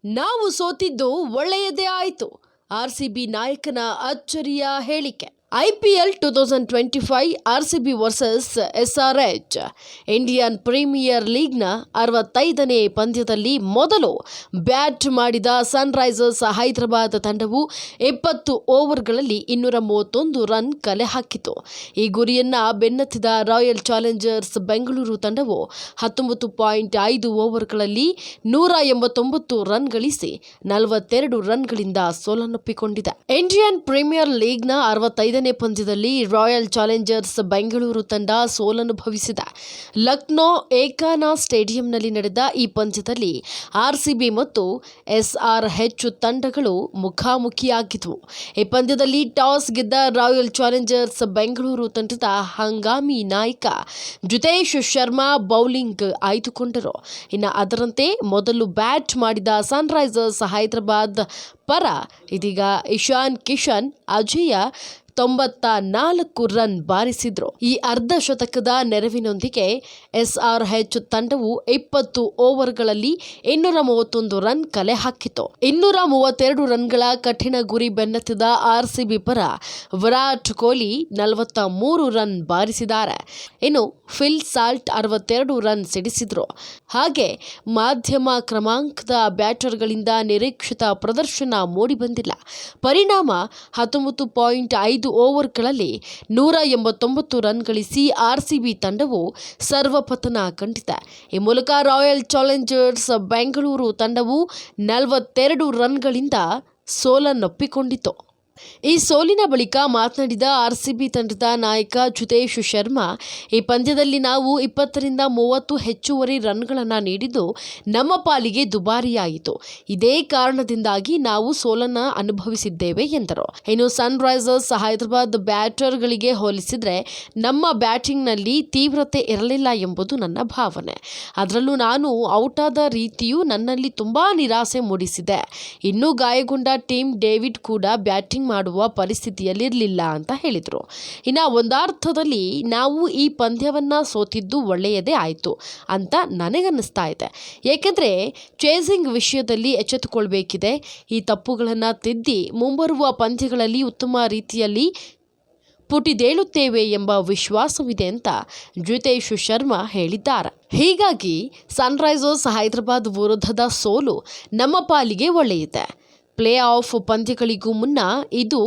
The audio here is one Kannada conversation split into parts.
ನಾವು ಸೋತಿದ್ದು ಒಳ್ಳೆಯದೇ ಆಯಿತು. ಆರ್ಸಿಬಿ ನಾಯಕನ ಅಚ್ಚರಿಯ ಹೇಳಿಕೆ. IPL 2025 RCB versus SRH Indian premier ಲೀಗ್ನ 65ನೇ ಪಂದ್ಯದಲ್ಲಿ ಮೊದಲು ಬ್ಯಾಟ್ ಮಾಡಿದ ಸನ್ರೈಸರ್ಸ್ ಹೈದರಾಬಾದ್ ತಂಡವು 20 ಓವರ್ಗಳಲ್ಲಿ 231 ರನ್ ಕಲೆ ಹಾಕಿತು. ಈ ಗುರಿಯನ್ನ ಬೆನ್ನತ್ತಿದ ರಾಯಲ್ ಚಾಲೆಂಜರ್ಸ್ ಬೆಂಗಳೂರು ತಂಡವು 19.5 ಓವರ್ಗಳಲ್ಲಿ 189 ರನ್ ಗಳಿಸಿ 42 ರನ್ಗಳಿಂದ ಸೋಲನ್ನಪ್ಪಿಕೊಂಡಿದೆ. ಇಂಡಿಯನ್ ಪ್ರೀಮಿಯರ್ ಲೀಗ್ನ 65ನೇ ಪಂದ್ಯದಲ್ಲಿ ರಾಯಲ್ ಚಾಲೆಂಜರ್ಸ್ ಬೆಂಗಳೂರು ತಂಡ ಸೋಲನುಭವಿಸಿದೆ. ಲಕ್ನೋ ಏಕಾನಾ ಸ್ಟೇಡಿಯಂನಲ್ಲಿ ನಡೆದ ಈ ಪಂದ್ಯದಲ್ಲಿ ಆರ್ಸಿಬಿ ಮತ್ತು SRH ತಂಡಗಳು ಮುಖಾಮುಖಿಯಾಗಿದ್ವು. ಈ ಪಂದ್ಯದಲ್ಲಿ ಟಾಸ್ ಗೆದ್ದ ರಾಯಲ್ ಚಾಲೆಂಜರ್ಸ್ ಬೆಂಗಳೂರು ತಂಡದ ಹಂಗಾಮಿ ನಾಯಕ ಜುತೇಶ್ ಶರ್ಮಾ ಬೌಲಿಂಗ್ ಆಯ್ದುಕೊಂಡರು. ಇನ್ನು ಅದರಂತೆ ಮೊದಲು ಬ್ಯಾಟ್ ಮಾಡಿದ ಸನ್ರೈಸರ್ಸ್ ಹೈದರಾಬಾದ್ ಪರ ಇದೀಗ ಇಶಾನ್ ಕಿಶನ್ ಅಜೇಯ 94 ರನ್ ಬಾರಿಸಿದ್ರು. ಈ ಅರ್ಧ ಶತಕದ ನೆರವಿನೊಂದಿಗೆ SRH ತಂಡವು 20 ಓವರ್ಗಳಲ್ಲಿ 231 ರನ್ ಕಲೆ ಹಾಕಿತು. 232 ರನ್ಗಳ ಕಠಿಣ ಗುರಿ ಬೆನ್ನತ್ತಿದ ಆರ್ಸಿಬಿ ಪರ ವಿರಾಟ್ ಕೊಹ್ಲಿ 43 ರನ್ ಬಾರಿಸಿದ್ದಾರೆ. ಇನ್ನು ಫಿಲ್ ಸಾಲ್ಟ್ 62 ರನ್ ಸಿಡಿಸಿದ್ರು. ಹಾಗೆ ಮಧ್ಯಮ ಕ್ರಮಾಂಕದ ಬ್ಯಾಟರ್ಗಳಿಂದ ನಿರೀಕ್ಷಿತ ಪ್ರದರ್ಶನ ಮೂಡಿಬಂದಿಲ್ಲ. ಪರಿಣಾಮ 19.5 ಓವರ್ಗಳಲ್ಲಿ 189 ರನ್ ಗಳಿಸಿ ಆರ್ಸಿಬಿ ತಂಡವು ಸರ್ವಪತನ ಕಂಡಿದೆ. ಈ ಮೂಲಕ ರಾಯಲ್ ಚಾಲೆಂಜರ್ಸ್ ಬೆಂಗಳೂರು ತಂಡವು 42 ರನ್ಗಳಿಂದ ಸೋಲನ್ನಪ್ಪಿಕೊಂಡಿತು. ಈ ಸೋಲಿನ ಬಳಿಕ ಮಾತನಾಡಿದ ಆರ್ಸಿಬಿ ತಂಡದ ನಾಯಕ ಜುತೇಶ್ ಶರ್ಮಾ, ಈ ಪಂದ್ಯದಲ್ಲಿ ನಾವು 20ರಿಂದ 30 ಹೆಚ್ಚುವರಿ ರನ್ಗಳನ್ನು ನೀಡಿದ್ದು ನಮ್ಮ ಪಾಲಿಗೆ ದುಬಾರಿಯಾಯಿತು. ಇದೇ ಕಾರಣದಿಂದಾಗಿ ನಾವು ಸೋಲನ್ನು ಅನುಭವಿಸಿದ್ದೇವೆ ಎಂದರು. ಇನ್ನು ಸನ್ರೈಸರ್ಸ್ ಹೈದರಾಬಾದ್ ಬ್ಯಾಟರ್ಗಳಿಗೆ ಹೋಲಿಸಿದರೆ ನಮ್ಮ ಬ್ಯಾಟಿಂಗ್ನಲ್ಲಿ ತೀವ್ರತೆ ಇರಲಿಲ್ಲ ಎಂಬುದು ನನ್ನ ಭಾವನೆ. ಅದರಲ್ಲೂ ನಾನು ಔಟಾದ ರೀತಿಯು ನನ್ನಲ್ಲಿ ತುಂಬಾ ನಿರಾಸೆ ಮೂಡಿಸಿದೆ. ಇನ್ನೂ ಗಾಯಗೊಂಡ ಟೀಮ್ ಡೇವಿಡ್ ಕೂಡ ಬ್ಯಾಟಿಂಗ್ ಮಾಡುವ ಪರಿಸ್ಥಿತಿಯಲ್ಲಿರಲಿಲ್ಲ ಅಂತ ಹೇಳಿದರು. ಇನ್ನು ಒಂದರ್ಥದಲ್ಲಿ ನಾವು ಈ ಪಂದ್ಯವನ್ನ ಸೋತಿದ್ದು ಒಳ್ಳೆಯದೇ ಆಯಿತು ಅಂತ ನನಗನ್ನಿಸ್ತಾ ಇದೆ. ಏಕೆಂದರೆ ಚೇಸಿಂಗ್ ವಿಷಯದಲ್ಲಿ ಎಚ್ಚೆತ್ತುಕೊಳ್ಬೇಕಿದೆ. ಈ ತಪ್ಪುಗಳನ್ನು ತಿದ್ದಿ ಮುಂಬರುವ ಪಂದ್ಯಗಳಲ್ಲಿ ಉತ್ತಮ ರೀತಿಯಲ್ಲಿ ಪುಟಿದೇಳುತ್ತೇವೆ ಎಂಬ ವಿಶ್ವಾಸವಿದೆ ಅಂತ ಜುತೇಶ್ ಶರ್ಮಾ ಹೇಳಿದ್ದಾರೆ. ಹೀಗಾಗಿ ಸನ್ರೈಸರ್ಸ್ ಹೈದರಾಬಾದ್ ವಿರುದ್ಧದ ಸೋಲು ನಮ್ಮ ಪಾಲಿಗೆ ಒಳ್ಳೆಯದೆ. ಪ್ಲೇ ಆಫ್ ಪಂದ್ಯಗಳಿಗೂ ಮುನ್ನ ಇದು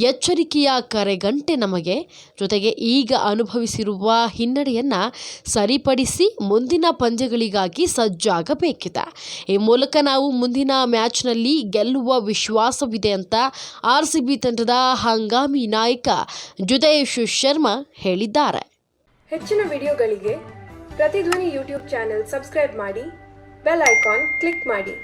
ಎಚ್ಚರಿಕೆಯ ಕರೆಗಂಟೆ ನಮಗೆ. ಜೊತೆಗೆ ಈಗ ಅನುಭವಿಸಿರುವ ಹಿನ್ನಡೆಯನ್ನು ಸರಿಪಡಿಸಿ ಮುಂದಿನ ಪಂದ್ಯಗಳಿಗಾಗಿ ಸಜ್ಜಾಗಬೇಕಿದೆ. ಈ ಮೂಲಕ ನಾವು ಮುಂದಿನ ಮ್ಯಾಚ್ನಲ್ಲಿ ಗೆಲ್ಲುವ ವಿಶ್ವಾಸವಿದೆ ಅಂತ ಆರ್ಸಿಬಿ ತಂಡದ ಹಂಗಾಮಿ ನಾಯಕ ಜುತೇಶ್ ಶರ್ಮಾ ಹೇಳಿದ್ದಾರೆ. ಹೆಚ್ಚಿನ ವಿಡಿಯೋಗಳಿಗೆ ಪ್ರತಿಧ್ವನಿ ಯೂಟ್ಯೂಬ್ ಚಾನೆಲ್ ಸಬ್ಸ್ಕ್ರೈಬ್ ಮಾಡಿ, ಬೆಲ್ ಐಕಾನ್ ಕ್ಲಿಕ್ ಮಾಡಿ.